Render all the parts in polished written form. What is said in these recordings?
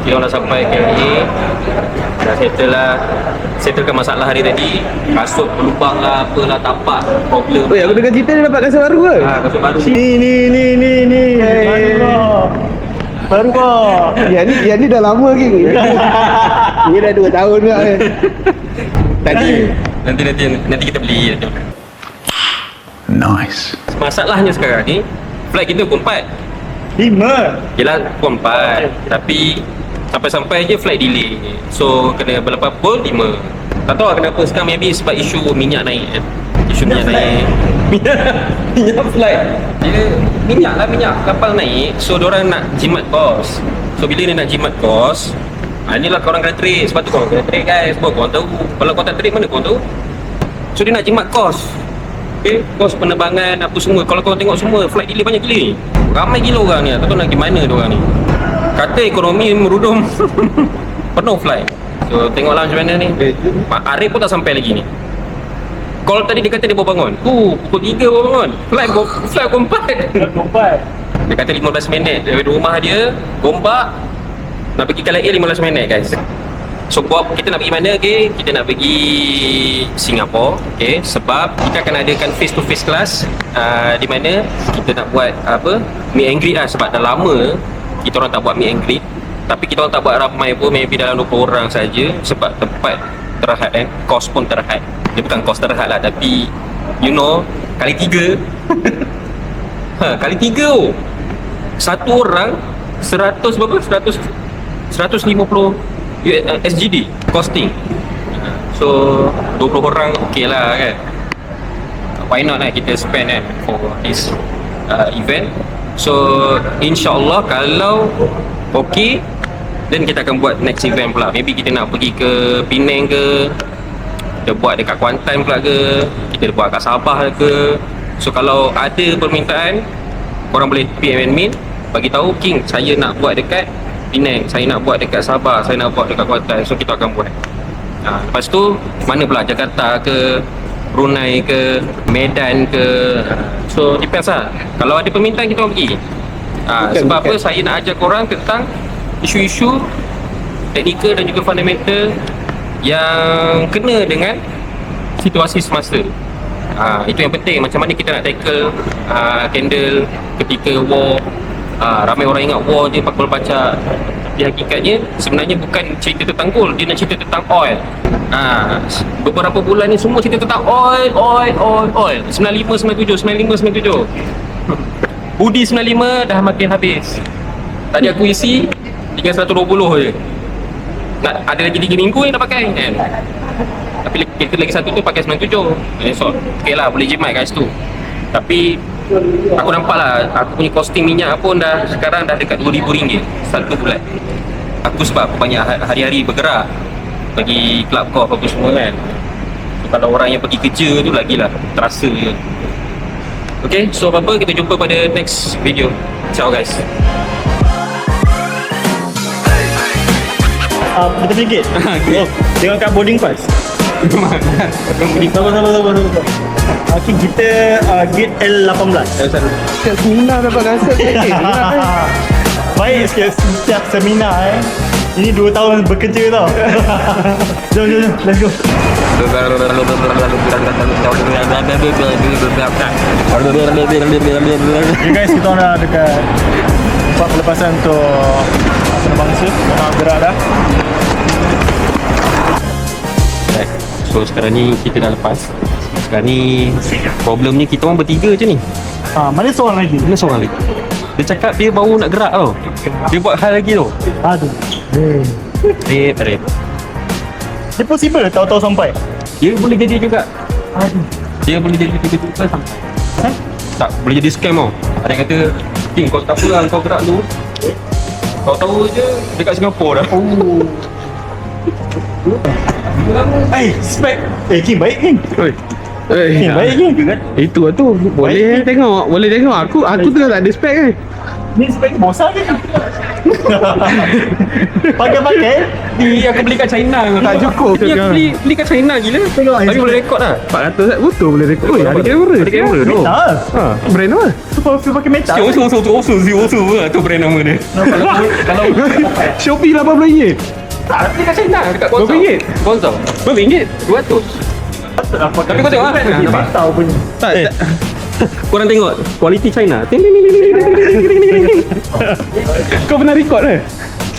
Kita orang dah sampai KLA. Dah settlekan masalah hari tadi. Kasut berlubang lah, apalah, tapak, problem. Aku dengar cerita dia dapat kasut baru ke? Kasut baru. Ni. Baru kau. Yang ni dah lama lagi. Dia dah 2 tahun dah. Tadi Nanti kita beli. Nice. Masalahnya sekarang ni, flight kita pukul 4. 5. Yelah pukul 4. Tapi sampai-sampai je flight delay. So kena berlepas pukul 5. Tak tahu lah kenapa sekarang, maybe sebab isu minyak naik kan. Isu minyak naik. Minyak flight. Dia minyak kapal naik. So diorang nak jimat kos. So bila dia nak jimat kos, inilah korang kena trade. Sebab tu korang kena trade guys. Sebab korang tahu. Kalau korang tak trade, mana korang tahu? So dia nak jimat kos. Okay, kos penerbangan apa semua. Kalau korang tengok semua, flight delay banyak gila. Ramai gila orang ni. Tak tahu nak pergi mana diorang ni. Kata ekonomi merudum. Penuh flight. So tengoklah macam mana ni. Arif pun tak sampai lagi ni. Call tadi dia kata dia baru bangun. Pukul 3 baru bangun. Flight pukul 4. Dia kata 15 minit dari rumah dia, Gombak nak pergi KLA 15 minit guys. So kita nak pergi mana? Okay, kita nak pergi Singapura. Okay, sebab kita akan adakan face to face class di mana kita nak buat apa, meet and greet lah. Sebab dah lama kita orang tak buat meet and greet. Tapi kita orang tak buat ramai pun, maybe dalam 20 orang saja. Sebab tempat terhad kan, kos pun terhad. Dia bukan kos terhad lah, tapi you know, kali 3. Kali 3 oh. Satu orang 100 berapa? 150 SGD costing. So 20 orang okey lah kan. Why not lah kita spend kan for this event. So insyaAllah kalau okey, then kita akan buat next event pula. Maybe kita nak pergi ke Penang ke, kita buat dekat Kuantan pula ke, kita buat kat Sabah ke. So kalau ada permintaan, korang boleh PM admin, bagi tahu King, saya nak buat dekat Penang, saya nak buat dekat Sabah, saya nak buat dekat Kuantan. So kita akan buat. Lepas tu mana pula, Jakarta ke, Brunei ke, Medan ke. So depends lah. Kalau ada permintaan kita orang pergi. Sebab apa, saya nak ajar korang tentang isu-isu teknikal dan juga fundamental yang kena dengan situasi semasa. Itu yang penting, macam mana kita nak tackle candle ketika war. Ramai orang ingat war je pakul baca. Tapi hakikatnya sebenarnya bukan cerita tentang gold, dia nak cerita tentang oil. Beberapa bulan ni semua cerita tentang oil. 95, 97 Budi 95 dah makin habis. Tadi aku isi tinggal 120 je. Nak ada lagi 3 minggu yang nak pakai kan. Tapi kita lagi satu tu pakai 97. So okey lah, boleh jimat kat situ. Tapi aku nampak lah, aku punya costing minyak pun dah sekarang dah dekat RM2,000 satu bulan. Aku sebab aku banyak hari-hari bergerak, bagi club golf apa semua kan. So, kalau orang yang pergi kerja tu lagilah terasa je. Okay, so apa-apa kita jumpa pada next video. Ciao guys. Kita pergi gate. Tengok kat boarding pass. Sabar. Okay, kita gate L18. Seminar dapat kasut. Baik setiap seminar Ini 2 tahun bekerja tau. Jom, let's go. Okay guys, kita dah dekat tempat pelepasan untuk penerbangsa. Memang gerak dah. So sekarang ni kita dah lepas. Sekarang ni problemnya kita orang bertiga je ni. Mana seorang lagi? Mana seorang lagi? Dia cakap dia baru nak gerak tau. Dia buat hal lagi tau. Aduh. Rip. Dia possible tahu-tahu sampai? Dia boleh jadi juga. Aduh. Dia boleh jadi tiba-tiba sampai. Tak, boleh jadi scam tau. Ada yang kata, King kau tak apa lah, kau gerak dulu. Kau tahu je dekat Singapura dah. Spek. King baik King. Baik je. Itu lah tu. Boleh tengok. Aku tengah tak ada spek kan. Ni spek bosan ni. Pakai-pakai. Ni aku beli kat China. Tak cukup. Ni aku beli kat China gila. Tapi boleh rekod lah. 400 betul boleh rekod. Oi, ada kamera. Ada kamera tu. Ha, brand apa? Supaya pakai metal. Siosu tu brand nama dia. Kalau Shopee RM80. Beli kat China dekat Guangzhou. Berapa ringgit? Guangzhou. RM2. 200. tapi kau tengok lah. Nampak? metal punya. Tak. Korang tengok quality China. Kau pernah record ke?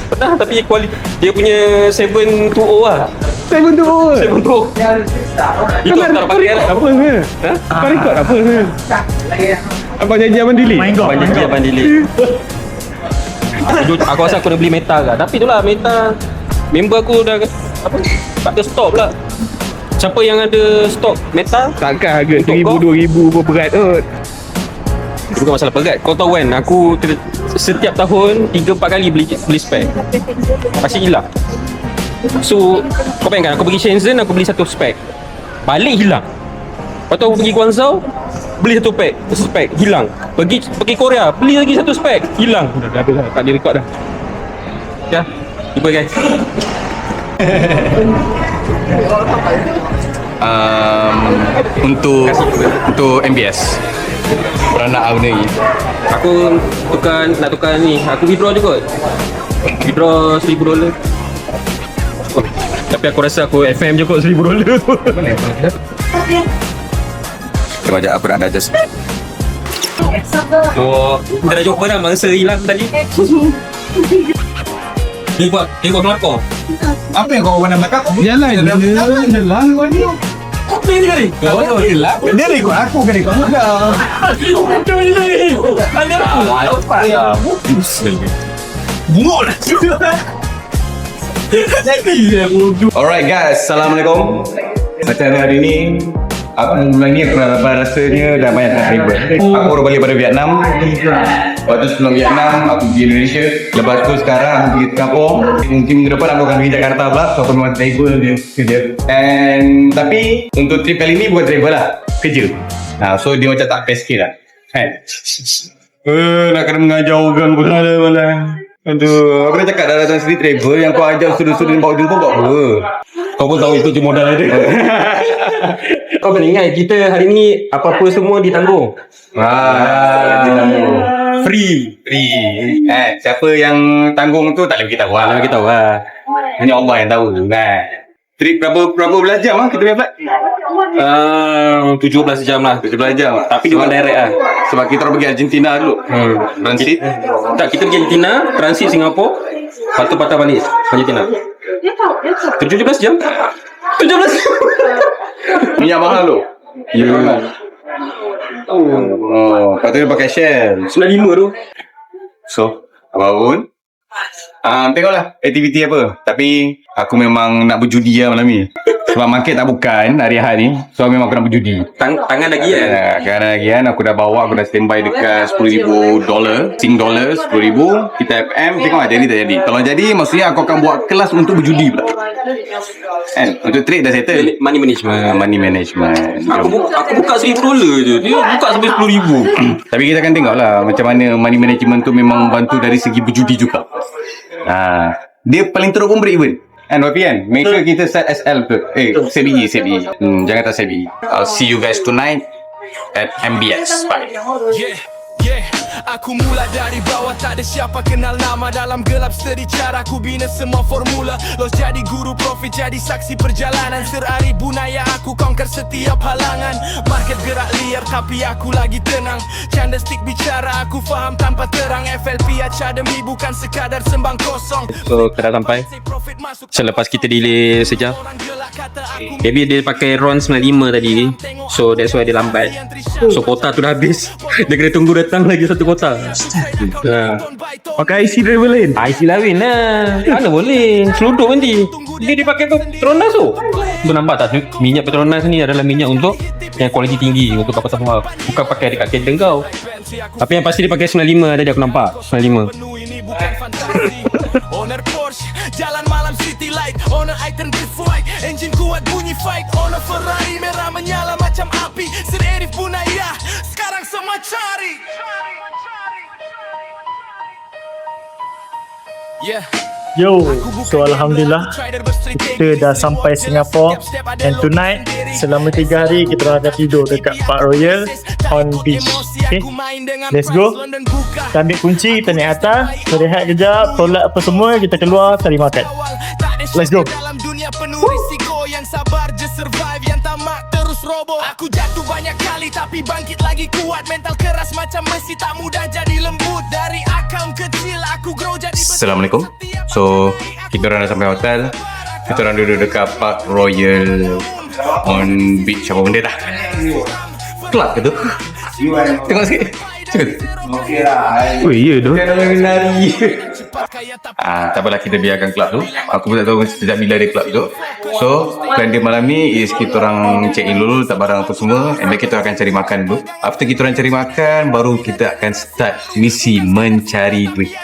Pernah tapi quality dia punya 720 lah. 720. 720. Itu aku tak pakai lah. Apa ke? Ha? Kau record apa ke? Abang janji abang delete. Main golf. Banyak dia bandili. Aku rasa aku dah beli Meta ke. Tapi itulah Meta member aku dah apa? Tak ada stok pula. Siapa yang ada stok Meta? Takkan harga Untuk 1000 kau? 2000 pun berat kot. Itu bukan masalah pegat. Kau tahu kan, aku setiap tahun 3-4 kali beli spek. Pasti hilang. So, kau bayangkan aku pergi Shenzhen, aku beli satu spek. Balik hilang. Lepas tu aku pergi Guangzhou, beli satu spek, hilang. Pergi Korea, beli lagi satu spek, hilang. Dah habis dah, tak ada rekod dah. Ya, jumpa guys. Untuk MBS beranak guna ni. Aku nak tukar ni. Aku withdraw juga. Withdraw $1000. Oh, tapi aku rasa aku FM je kot $1000 tu. Kita baca apa nak adjust. Oh, kita dah jumpa dah mangsa hilang tadi. Ni buat kelakor. Apa yang kau nak belakang? Jalan kau ni. Apa ni kali? Kau gelap. Dia rekod aku kan rekod kau. Bungok lah. Alright guys, Assalamualaikum. Macam hari ni aku bulan ni aku rasanya dah banyak nak travel. Aku baru balik pada Vietnam. Lepas tu sebelum Vietnam aku pergi Indonesia. Lepas tu sekarang aku pergi Singapura. Mungkin minggu depan aku akan pergi Jakarta pula. So aku memang travel dia kerja. And tapi untuk trip kali ni bukan travel lah, kerja. So dia macam tak best sikit lah kan. Nak kena mengajaukan pun ada malah. Aduh, aku dah cakap dah datang sini travel yang kau ajak student-student bawa jumpa buat apa? Kau pun tahu itu cuma modal dia. Kau kena ingat kita hari ni apa-apa semua ditanggung. Free. Siapa yang tanggung tu tak boleh kita tahu lah. Kalau kita tahu lah. Hanya Allah yang tahu kan. Trip berapa belas jam kita punya flight? 17 jam lah. 17 jam lah. Tapi dia bukan direct lah. Sebab kita orang pergi Argentina dulu. Transit. Tak, kita pergi Argentina, transit Singapura, lepas tu patah balik Argentina. 17 jam? 17 jam? Minyak mahal tu. Ya. Lepas tu dia pakai Shell. 95 tu. So, apapun. Tengoklah aktiviti apa. Tapi aku memang nak berjudi lah malam ni. Sebab market tak bukan hari-hari ni. So memang aku nak berjudi. Tangan lagi Sekarang lagi kan aku dah bawa, aku dah standby dekat $10,000 Sing dollar 10,000. Kita FM. Tengok lah jadi tak jadi. Kalau jadi maksudnya aku akan buat kelas untuk berjudi pula kan. Untuk trade dah settle. Money management. Money management. Aku buka $1000 je. Dia buka sampai $10,000. Tapi kita akan tengok lah macam mana money management tu memang bantu dari segi berjudi juga. Dia paling teruk pun break-even kan, Wafi kan? Make sure kita set SL tu. CBE. Jangan tak CBE. I'll see you guys tonight at MBS. Bye. Aku mula dari bawah, tak ada siapa kenal nama. Dalam gelap seri cara aku bina semua formula. Los jadi guru, profit jadi saksi perjalanan. Serari bunaya aku conquer setiap halangan. Market gerak liar tapi aku lagi tenang. Canda stick bicara aku faham tanpa terang. FLP Academy bukan sekadar sembang kosong. So kita dah sampai. Selepas kita delay sejam. Maybe dia pakai RON 95 tadi. So that's why dia lambat. So kota tu dah habis. Dia kena tunggu datang lagi satu kota. Pakai IC driver lain. IC lain lah. Mana boleh. Seluduk nanti. Dia pakai Petronas tu. Tu nampak tak? Minyak Petronas ni adalah minyak untuk yang kualiti tinggi. Untuk kapal semua. Bukan pakai dekat kereta kau. Tapi yang pasti dia pakai 95. Tadi aku nampak 95. Owner Porsche, jalan malam city light. Owner item fight, engine kuat bunyi fight. Owner Ferrari merah menyala macam api. Sir Erif Bunaya, sekarang semua cari. Yeah. Yo, so Alhamdulillah kita dah sampai Singapore. And tonight, selama 3 hari kita akan tidur dekat Park Royal on beach. Okay, let's go. Kita ambil kunci, kita naik atas, kita rehat kejap, solat apa semua, kita keluar cari makan. Let's go. Dalam dunia penuh risiko, yang sabar je survive, yang tamak terus roboh. Aku jatuh banyak kali tapi bangkit lagi kuat. Mental keras macam besi, tak mudah jadi lembut. Dari akaun kecil aku grow jadi besar. Assalamualaikum. So, kita orang dah sampai hotel. Kita orang duduk dekat Park Royal on beach apa benda dah. Kelab ke tu? Tengok sikit. Cakap. Oh iya tu. Kita orang lari. Tak apalah, kita biarkan kelab tu. Aku pun tak tahu sejak bila dia kelab tu. So, plan dia malam ni is kita orang check in dulu, letak barang apa semua, and then kita akan cari makan dulu. After kita orang cari makan, baru kita akan start misi mencari duit.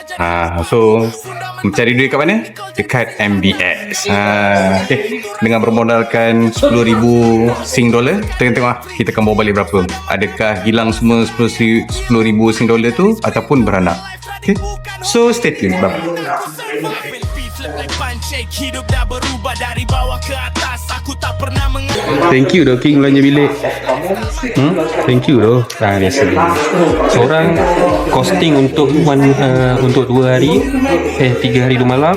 So, mencari duit kat mana? Dekat MBS. Okay. Dengan bermodalkan 10,000 Sing dollar, tengok kita akan bawa balik berapa. Adakah hilang semua 10,000 Sing dollar tu ataupun beranak. Okay. So, stay tuned. Bye. Hidup dah berubah dari bawah ke atas. Aku tak pernah Thank you dah King belanja bilik. Thank you dah. Biasa. Seorang costing untuk untuk 2 hari 3 hari 2 malam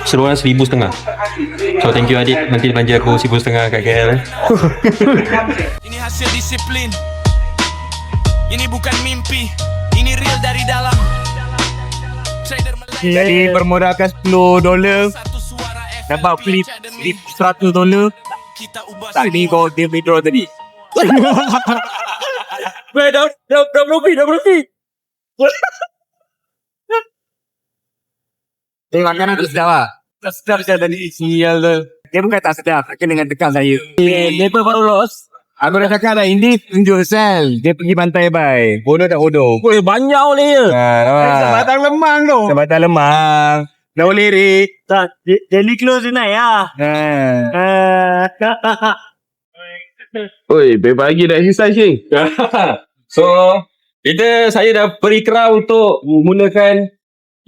seorang 1,500. So thank you Adit, nanti belanja aku 1,500 kat KL. Ini hasil disiplin. Ini bukan mimpi. Ini real dari dalam. Trader Jadi bermodalkan 10 dolar dapat beli $100. Tak ni kau dia withdraw tadi. Dah berlebih. Tengok kanan tu sedap lah. Tak sedap saya tadi sial tu. Dia bukan tak sedap, kena dengan tekan saya. Dia pun baru lost. Aku dah cakap dah, ini tunjuk sel. Dia pergi pantai bay. Bodoh tak bodoh. Banyak oleh ya. Sebatang lemang tu. Sebatang lemang. Dah boleh Rick. Tak, daily close tonight lah. Oi, pagi dah exercise King. So saya dah berikrar untuk menggunakan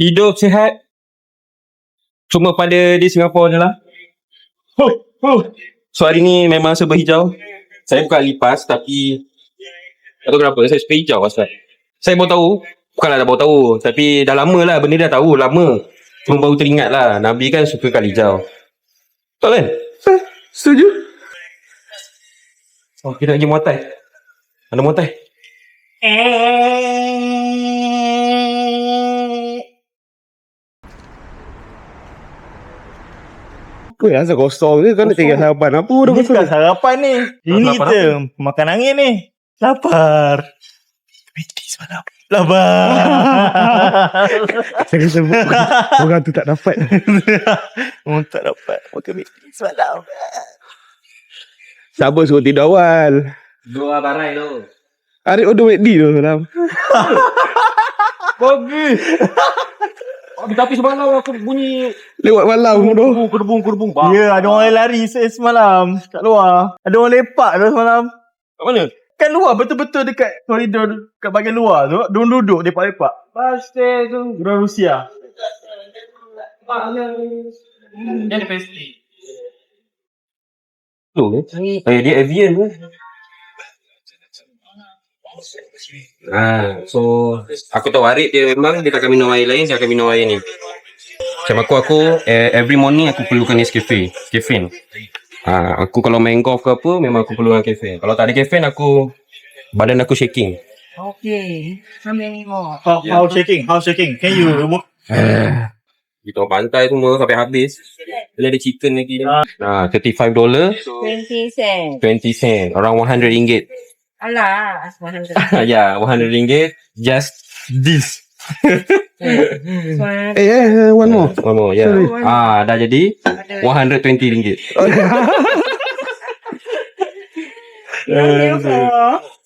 hidup sihat cuma pada di Singapura je lah. So hari ni memang serba hijau. Saya bukan lipas tapi tak tahu kenapa saya suka hijau asal. Saya baru tahu, bukanlah dah baru tahu, tapi dah lama lah benda dah tahu lama. Cuma baru teringat lah, Nabi kan suka kali hijau. Betul kan? Setuju. Oh, kita nak pergi Muay Thai. Ada Muay Thai? Kau asal kosong ni, kau nak tinggal sarapan apa dah Ini kosong. bukan sarapan ni. Ini Lapar kita makan angin ni. Lapar. Mati semalam. Lapar. Saya kata orang tu tak dapat. Orang tak dapat makan mati semalam. Sabar suruh tidur awal. 2 barai tu. Arif order McD tu malam. Bagus. Tapi semalam aku bunyi Lewat malam tu. kerbung. Ya, ada orang lari semalam kat luar. Ada orang lepak tu semalam. Kat mana? Kan luar betul-betul dekat koridor kat bahagian luar tu. Diorang duduk lepak-lepak. Pasti tu. Diorang Rusia. Dia ada pasti. Dia avian tu. So aku tahu Arif dia memang dia takkan minum air lain, dia akan minum air ni. Macam aku every morning aku perlukan Nescafe, caffeine. Aku kalau main golf ke apa memang aku perlukan caffeine. Kalau tak ada caffeine badan aku shaking. Okay, how many more? How shaking? Can you remove? Kita pantai semua sampai habis. Dia ada chicken lagi. $35. 20 cents. 20 sen, around 100 ringgit. Alah, as 100. Yeah, 100 ringgit. Just this. One more. One more, yeah. Dah jadi 120 ringgit.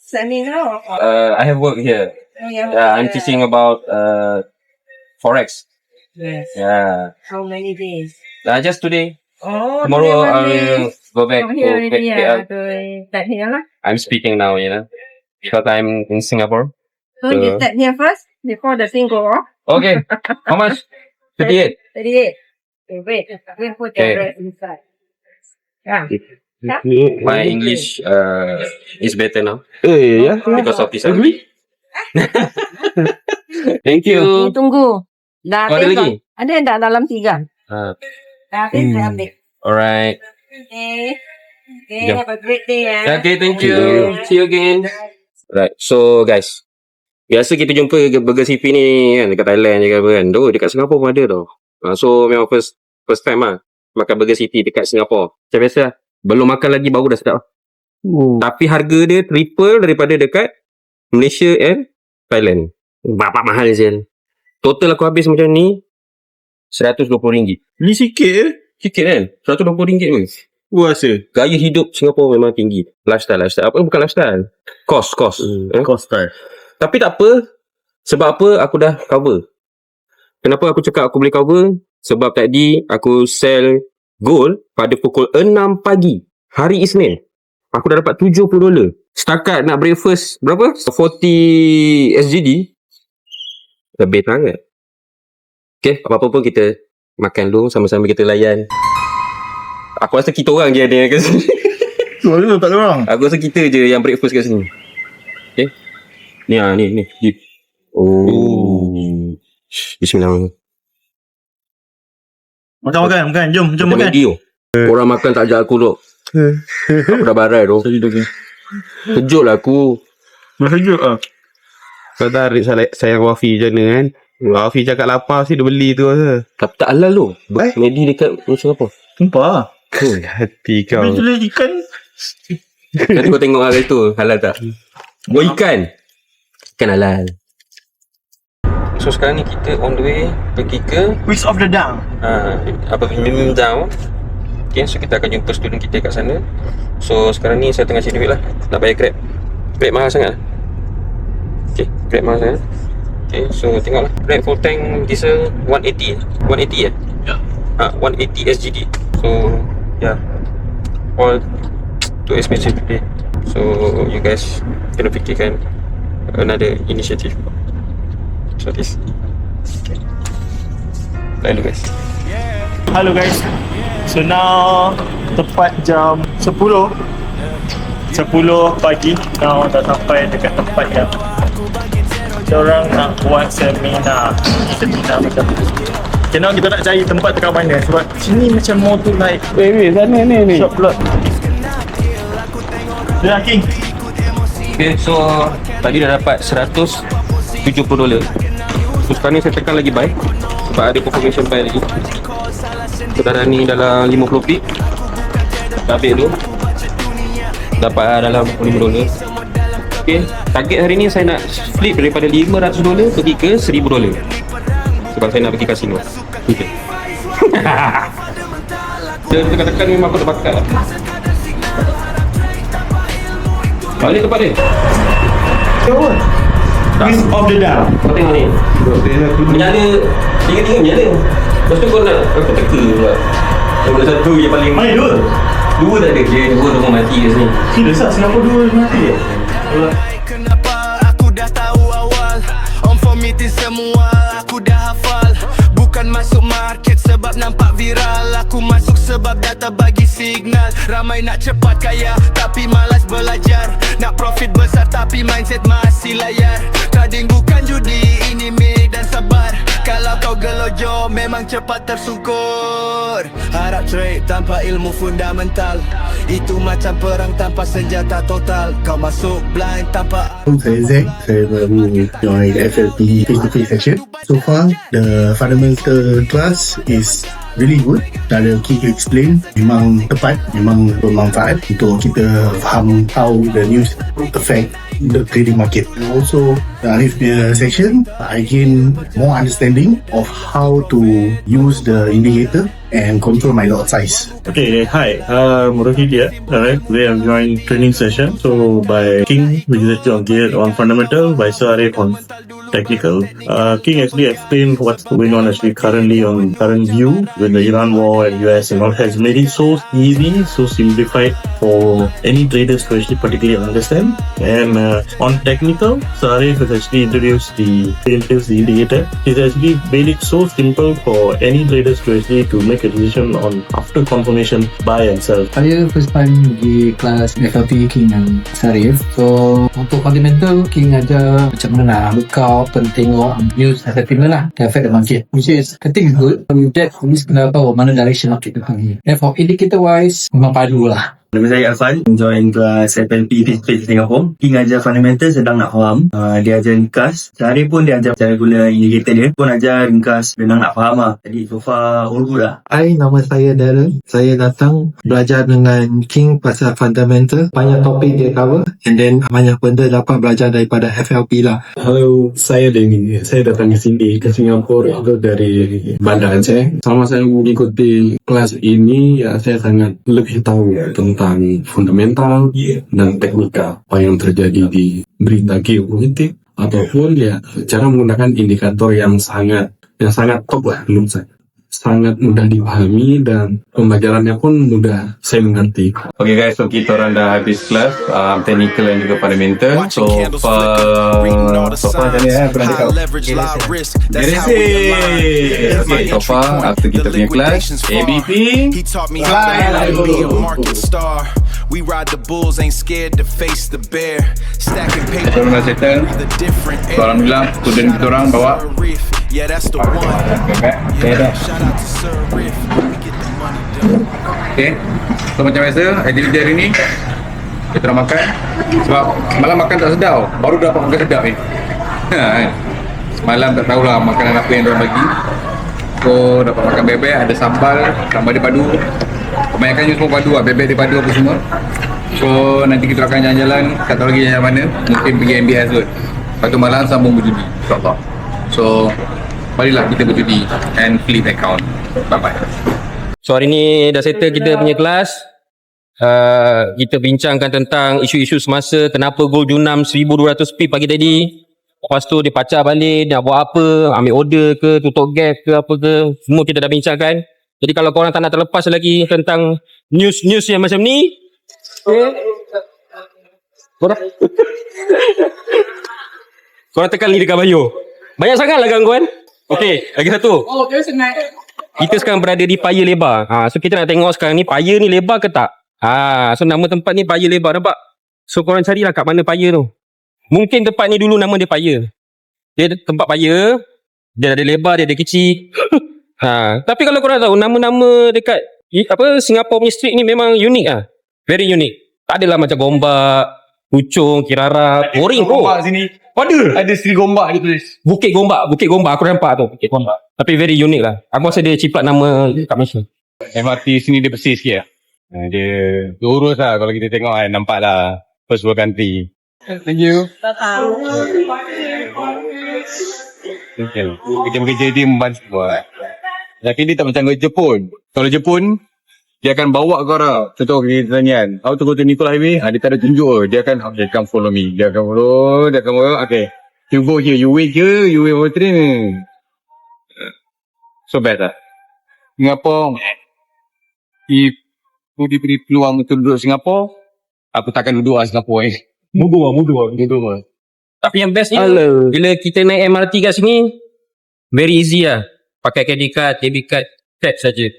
Let me know. I have work here. Oh, yeah, Yeah, I'm teaching about Forex. Yes. Yeah. How many days? Just today. Oh, Tomorrow today I one day. will go back Oh, here to already, KL. Start here lah. I'm speaking now, because I'm in Singapore. So you start here first before the thing go off. Okay. How much? 38. 38. Okay, wait. We'll put the Okay. rest inside. Yeah. My English is better now Ya. because of this. Agree? Thank Ni you. tunggu. Dah Oh, ada habis lagi? tak? Ada tak dalam 3? Dah habis, dah habis. Alright. Okay. Okay, Jom. have a great day. Okay, thank you. See you again. Right. So guys, biasa kita jumpa burger CP ni kan dekat Thailand je kan. Dekat Singapura pun ada tau. So memang first time lah makan burger CP dekat Singapura. Macam biasa lah. Belum makan lagi baru dah sedap. Tapi harga dia triple daripada dekat Malaysia and Thailand. Bapak mahal je. Total aku habis macam ni RM120. Ni sikit je. Sikit kan? RM120 pun. Puasa. Gaya hidup Singapura memang tinggi. Lifestyle. Apa bukan lifestyle? Cost. Cost style. Tapi tak apa. Sebab apa aku dah cover. Kenapa aku cakap aku boleh cover? Sebab tadi aku sell gold pada pukul 6 pagi. Hari Isnin. Aku dah dapat $70. Setakat nak breakfast berapa? 40 SGD. Lebih sangat. Okay, apa-apa pun kita makan dulu. Sama-sama kita layan. Aku rasa kita orang je ada kat sini. Suara tak ada orang. Aku rasa kita je yang breakfast kat sini. Okay. Ni. Oh. Bismillahirrahmanirrahim. Makan. Jom Macam makan. Maggi tu. Orang makan tak ajak aku tu. Aku dah barai tu. Kejut lah aku. Sejuk ah. Kau tarik sayang Wafi macam mana kan? Wafi cakap lapar sih dia beli tu rasa. Tapi tak halal tu. Maggi dekat Singapura. Sumpah. Hati kau. Tapi tulis ikan. Nanti kau tengok hari tu. Halal tak? Buat ikan. Ikan halal. So sekarang ni kita on the way pergi ke Wings of the Down. Mim Down. Okay, so kita akan jumpa student kita kat sana. So sekarang ni saya tengah cari duit lah. Nak bayar Grab. Grab mahal sangat. Okay, Grab mahal sangat. Okay, so tengoklah. Grab full tank diesel 180. 180 eh? Ya. 180 SGD. So yeah, all too expensive today. So you guys kena fikirkan another initiative. So this. Okay. Lalu guys. Hello guys. So now tepat jam 10 pagi. Now dah sampai dekat tempat yang diorang nak buat seminar macam tu. Okay, now kita nak cari tempat dekat mana sebab sini macam more tu like Sana ni. shop lot. Ya King. Okay, so tadi dah dapat $170. So sekarang ni saya tekan lagi buy sebab ada confirmation buy lagi. Sekarang ni dalam 50 pip. Dah habis tu. Dapat dalam $50. Okay, target hari ni saya nak flip daripada $500 pergi ke $1000. Sebab saya nak pergi kasino. Okay. Dia tekan-tekan memang aku terbakat lah. Balik tempat dia. Wings of the Down. Kau tengok ni. Menyala. Tiga-tiga menyala. Lepas tu kau nak aku teka pula. Yang ada satu yang paling Mana dua? Dua tak ada. Dia dua rumah mati kat sini. Serius lah Singapura dua mati ya? Kenapa aku dah tahu awal. On for meeting semua aku dah hafal. Bukan masuk market sebab nampak viral. Aku masuk sebab data bagi signal. Ramai nak cepat kaya tapi malas belajar. Nak profit besar tapi mindset masih layar. Trading bukan judi, ini milik dan sabar. Kalau kau gelojo memang cepat tersungkur. Harap trade tanpa ilmu fundamental. Itu macam perang tanpa senjata total. Kau masuk blind tanpa Saya Zack, saya baru join FLP face-to-face session. So far, the fundamental class is really good. Cara King explain memang tepat, memang bermanfaat untuk kita faham how the news affect the trading market. And also, Arif punya session, I gain more understanding of how to use the indicator and control my lot size. Okay, hi, Rohit here. Alright, today I'm joining training session. So by King, which is actually on gear on fundamental, by Sir Arif on technical. King actually explained what's going on actually currently on current view with the Iran war and US and all, has made it so easy, so simplified for any traders to actually particularly understand. And on technical, so Arif has actually introduced the indicator. He's actually made it so simple for any traders to actually to make a decision on after confirmation buy and sell. Saya first time pergi kelas FLP King dan Sarif. So untuk fundamental, King ajar macam mana nak look out, tengok news sentiment lah, the affect the market, which is I think is good. With that, we kena tahu mana direction market depan ni. And for indicator wise, memang padu lah. Nama saya Alfan, join kelas FNP Trade Singapore. King ajar fundamental sedang nak faham. Dia ajar ringkas. Sehari pun dia ajar cara guna indicator dia. Pun ajar ringkas, senang nak faham lah. Jadi so far all good lah. Hai, nama saya Darren. Saya datang belajar dengan King pasal fundamental. Banyak topik dia cover. And then banyak benda dapat belajar daripada FLP lah. Halo, saya Denny. Saya datang ke sini ke Singapura itu dari Bandar Aceh. Sama saya mengikuti kelas ini, ya, saya sangat lebih tahu tentang fundamental dan teknikal apa yang terjadi di berita geopolitik ataupun ya cara menggunakan indikator yang sangat top lah menurut saya. Sangat mudah dipahami dan pembelajarannya pun mudah saya mengerti. Okay guys, so kita orang dah habis kelas technical dan juga fundamental. So far tadi pernah cakap okay, so far after kita punya kelas ABP We ride the bulls, ain't scared to face the bear. Stacking paper. Kita orang dah settle. So alhamdulillah student kita orang bawa. Yeah, that's the one. Shout out to Sir Riff. We get the money done. Okay. So macam biasa, activity hari ni kita orang makan. Sebab semalam makan tak sedap. Baru dapat makan sedap ni. Semalam tak tahulah makanan apa yang diorang bagi. So dapat makan bebek, ada sambal dia padu. Kebanyakannya semua padu lah, bebek dia padu apa semua. So nanti kita akan jalan-jalan, tak tahu lagi jalan mana. Mungkin pergi MBS kot. Lepas tu malam sambung berjudi, insyaAllah. So marilah kita berjudi and flip account. Bye-bye. So hari ni dah settle kita punya kelas. Kita bincangkan tentang isu-isu semasa, kenapa gold junam 1200 pip pagi tadi. Lepas tu dia pacah balik, nak buat apa, ambil order ke, tutup gap ke apa ke, semua kita dah bincangkan. Jadi kalau korang tak nak terlepas lagi tentang news-news yang macam ni, korang tekan link dekat bio. Banyak sangat lah gangguan. Okey, lagi satu. Kita sekarang berada di Paya Lebar. So kita nak tengok sekarang ni Paya ni lebar ke tak? So nama tempat ni Paya Lebar, nampak? So korang carilah kat mana Paya tu. Mungkin tempat ni dulu nama dia Paya. Dia tempat Paya, dia ada lebar, dia ada kecil. Tapi kalau korang tahu nama-nama dekat Singapore punya street ni memang unik lah. Very unique. Tak adalah macam Gombak, Puchong, Kirara, boring bro. Gombak sini. Ada Sri Gombak dia tulis. Bukit Gombak aku nampak tu, Bukit Gombak. Tapi very unique lah. Aku rasa dia ciplak nama kat Malaysia. MRT sini dia bersih sikit lah. Dia urus lah kalau kita tengok kan. Nampak lah first world country. Thank you. Kerja-kerja dia membantu semua. Tapi dia tak macam Jepun. Kalau Jepun, dia akan bawa kau lah. Contoh kita tanya kan, how to go to Nicola Highway? Dia tak ada tunjuk. Dia akan, okay, come follow me. Dia akan follow, okay. You go here, you wait here, you wait for train. So bad lah. Singapore, if aku diberi peluang untuk duduk Singapore, aku takkan duduk lah Singapore Mudu lah. Tapi yang bestnya, bila kita naik MRT kat sini, very easy lah. Pakai credit card, debit card, tap saja.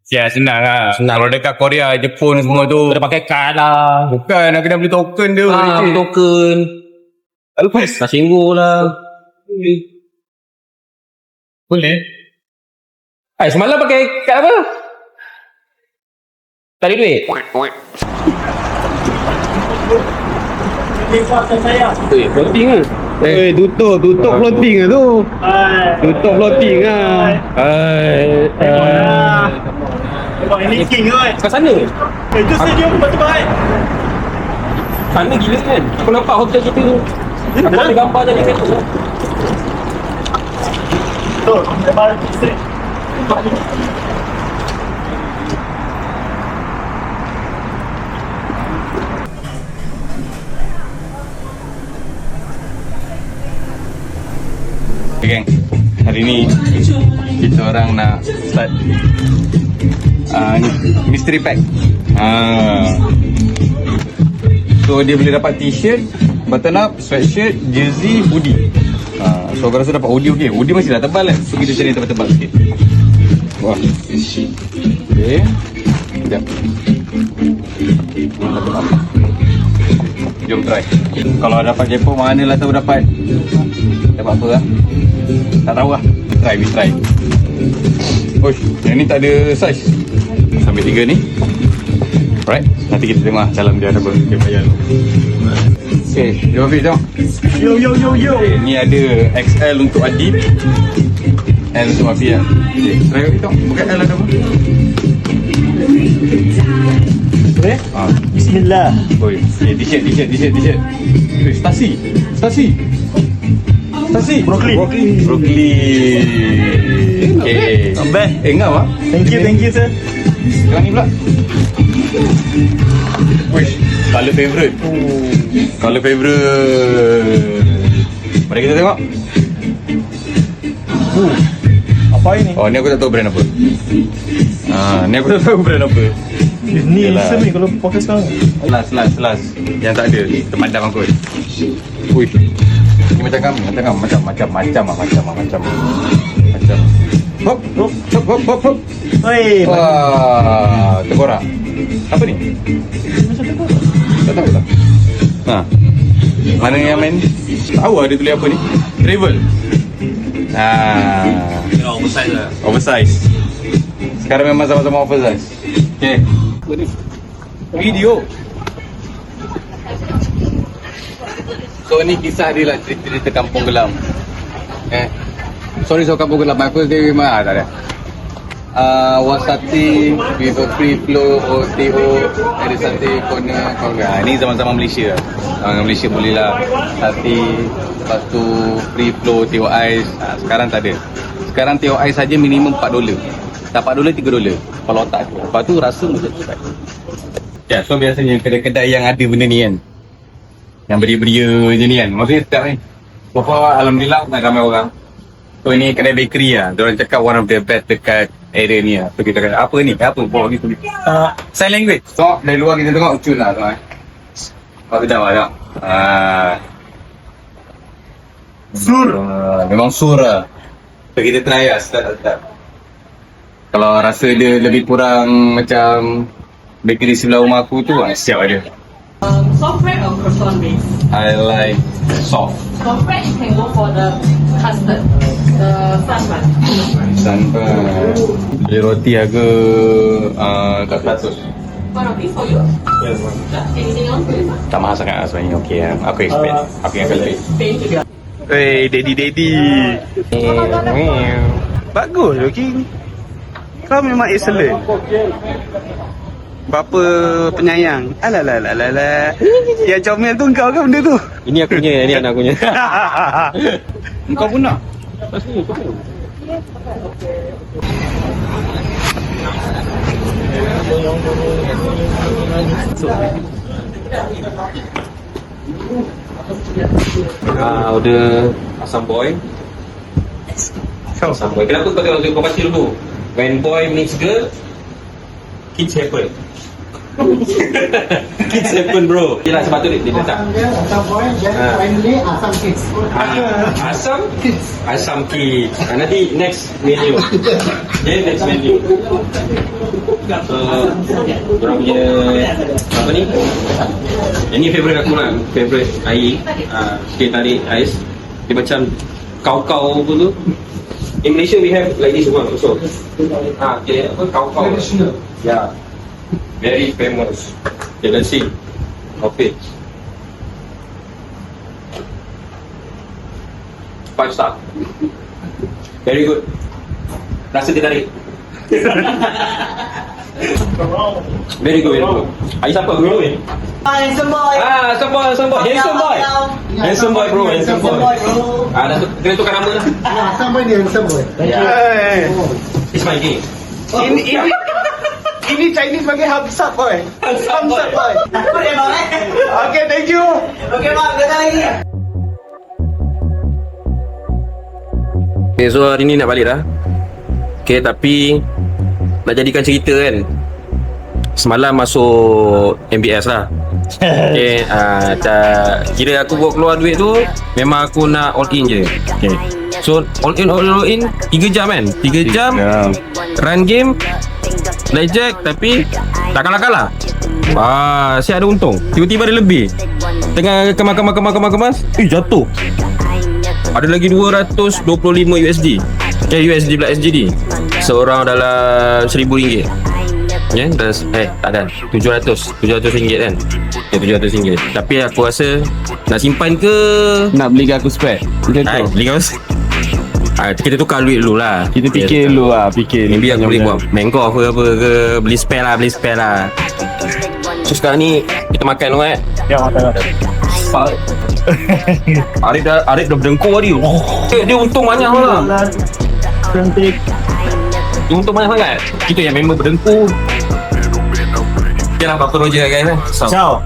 Ya, senang lah. Kalau dekat Korea, Jepun semua tu, Kena pakai card lah. bukan, nak kena beli token dia. Beli token. Lepas. Tak singgul lah. Boleh. Semalam pakai card apa? Tak ada duit? Floating ke? Tutup floating lah tu. Tutup floating lah. Ini King kan? Kat sana? Itu stadium betul-betul. Sana gila kan? Aku nampak hotel kita tu. Aku ada gambar tadi kat tu. Betul, lebar street. Okay geng, hari ni kita orang nak start ni mystery pack. So dia boleh dapat t-shirt, button up, sweatshirt, jersey, hoodie. So aku rasa dapat hoodie. Hoodie masih dah tebal kan. So kita cari yang tebal-tebal sikit. Wah. Okay. Sekejap. Jom try. Kalau dapat Jepun mana lah tahu dapat apa lah. Tak tahu lah. We try. Uish, yang ni tak ada size. Sambil 3 ni. Alright, nanti kita tengok lah dalam dia ada apa. Okay, bayar dulu. Okay, jom Hafiz jom. Yo. Okay, ni ada XL untuk Adib, L untuk Hafiz lah. Okay, try Hafiz tengok. Bukan L ada apa? Bismillah. Oh, okay, t-shirt. Stasi. Broccoli. Okay. Not bad. Ngam ah. Thank you sir. Sekarang ni pula. Wish, colour favourite. Mari kita tengok. Apa ini? Oh, ni aku tak tahu brand apa. Ni aku tak tahu brand apa. Ni handsome ni kalau pakai sekarang. Last. Yang tak ada, termadam aku. Wih. Ni macam. Hop. Oi, wah, terkorak. Apa ni? Tak tahu tak. Mana yang main? Tahu ada tulis apa ni? Travel. Oversize lah. Oversize. Sekarang memang sama-sama oversize. Okay. Video. So ni kisah dia lah, cerita Kampung Gelam. Sorry Kampung Gelam, my first day with my tak ada. Was starting with a free flow OTO ada satu corner. Ni zaman-zaman Malaysia lah. Malaysia boleh lah starting, lepas tu free flow TO Ice. Sekarang tak ada. Sekarang TO Ice saja minimum $4. Tak $4, $3. Kalau tak, lepas tu rasa macam tu. Ya, so biasanya kedai-kedai yang ada benda ni kan, yang beria-beria je ni kan, maksudnya sedap ni. Alhamdulillah nak ramai orang. So ini kedai bakery lah. Diorang cakap one of the best dekat area ni lah. So kita kata apa ni? Apa? Bawa gitu ni. Sign language. So dari luar kita tengok cun lah tuan. Apa sedap lah tengok. Sur. Memang sur lah. So kita try lah sedap. Kalau rasa dia lebih kurang macam bakery sebelah rumah aku tu, siap ada. Soft bread or croissant base? I like soft. Soft bread you can go for the custard, the sunbun. Sunbun. Beli roti harga 400. One of these for you? Yes. Anything else? Tak mahal sangat lah sebenarnya. Okey lah. Aku expect. Aku yang akan lebih. Hey, daddy. Bagus tu King. Kau memang excellent. Berapa penyayang. Alah. Yang comel tu kau kan benda tu. Ini aku punya, ini anak aku punya. Kau pun nak? Order asam boy. Asam boy. Kenapa kau tengok kau baca dulu? When boy meets girl, kids happen. Kids happen bro. Yelah sebab tu dia letak Asam boy, then finally asam kids. Asam kids. Nanti next menu. Next menu. So orang punya apa ni? Yang ni favourite aku lah. Favourite air. Dia tarik ais. Dia macam kau-kau apa tu. In Malaysia we have like this one also. Okay, apa kau-kau. Yeah. Very famous. Okay, let's see. Okay. 5 star. Very good. Rasa dia tarik. Very good. Air siapa bro? Handsome boy. Handsome boy. Handsome boy bro. Dah kena tukar nama lah. Asam boy ni asam boy. It's my game. Ini Chinese bagi Hamsat boy. Hamsat boy. Okay, thank you. Okay, Mak, datang lagi. Okay, so hari ni nak balik dah. Okay, tapi nak jadikan cerita kan, semalam masuk MBS lah. Okay, kira aku bawa keluar duit tu memang aku nak all in je. Okay. So all in 3 jam kan, 3 jam run game blackjack, tapi tak kalah-kalah. Saya ada untung. Tiba-tiba ada lebih. Tengah kemas jatuh. Ada lagi 225 USD. USD pula SGD. Seorang dalam RM1,000. Ya, tak ada. 700 ringgit kan. 700 ringgit. Tapi aku rasa nak simpan ke Nak beli ke aku spare? beli kau. Kita tukar duit dulu lah. Kita fikir dulu lah. Maybe aku boleh buat Bangkok ke beli spare lah. So sekarang ni kita makan dulu kan. Ya, makan. Arif dah berdengkur tadi. Dia untung banyak lah. Cantik. Dia untung banyak sangat. Kita yang member berdengkur. Okay lah, apa Roger guys kan. Ciao.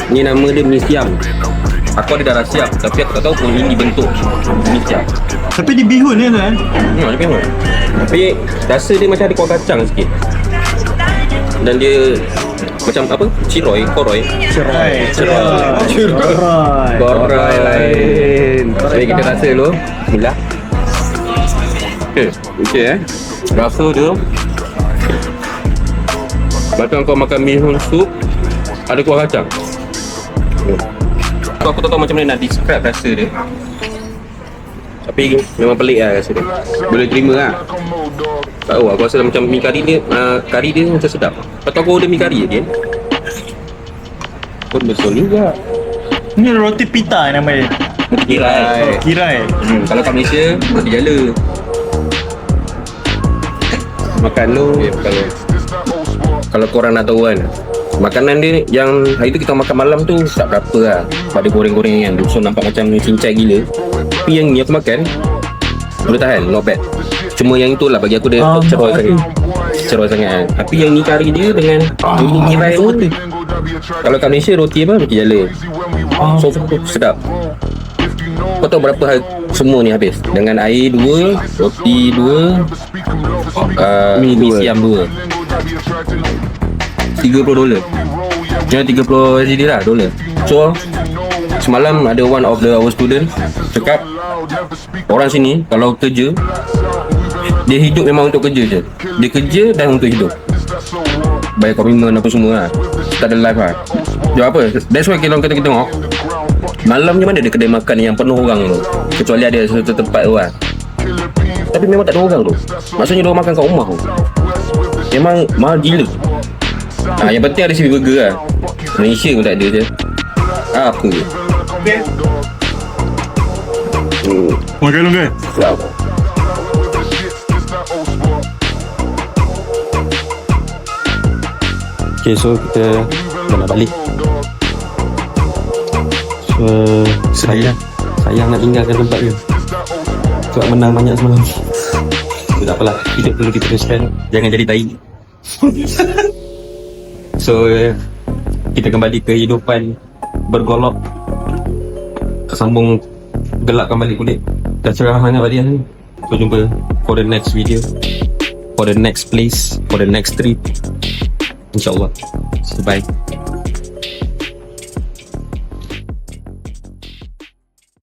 Ni nama dia Mi Siam. Aku ada darah siap, tapi aku tak tahu pun ini bentuk Mi Siam. Tapi di bihun ni kan? Dia bihun. Tapi rasa dia macam ada kuah kacang sikit. Dan dia macam apa? Koroy lain. Jadi kita rasa dulu. Bismillah. Okay. Rasa dia macam kau makan bihun sup ada kuah kacang. Aku tak tahu macam mana nak describe rasa dia. Tapi memang pelik lah rasa dia. Boleh terima lah. Tak tahu, aku rasa macam mi kari dia macam sedap. Lepas tu aku order mi kari je. Pun betul juga. Ni roti pita nama dia. Kirai. Kalau kat Malaysia, roti jala. Makan tu, kalau korang nak tahu kan, makanan dia yang hari tu kita makan malam tu tak berapa lah. Pada goreng-goreng kan, so nampak macam cincai gila. Tapi yang ni aku makan boleh tahan, not bad. Cuma yang itulah bagi aku dia ceroi sangat kan. Tapi yang ni kari dia dengan bumbu kirai tu, kalau kat Malaysia roti apa? Roti jala. So sedap. Kau tahu berapa semua ni habis? Dengan air 2, roti 2, mi siam 2, $30. Jangan 30 SGD lah, dolar. So semalam ada one of our student cakap, orang sini kalau kerja, dia hidup memang untuk kerja je. Dia kerja dan untuk hidup, bayar komitmen apa semua lah. Tak ada life lah. Dia apa? That's why kalau kita tengok malam ni mana ada kedai makan yang penuh orang tu, kecuali ada satu tempat tu lah. Tapi memang tak ada orang tu. Maksudnya dia makan kat rumah tu. Memang mahal gila. Yang penting ada CV burger lah. Malaysia pun tak ada je. Apa je. Makan dulu kan? Okay, so kita nak balik. So sayang nak tinggalkan tempat ni. Sebab menang banyak semalam. Tak apalah, hidup perlu diteruskan. Jangan jadi tai. So kita kembali ke kehidupan bergolok, sambung gelapkan balik kulit. Dah cerah sangat balik ni. So jumpa for the next video, for the next place, for the next trip, InsyaAllah. So bye.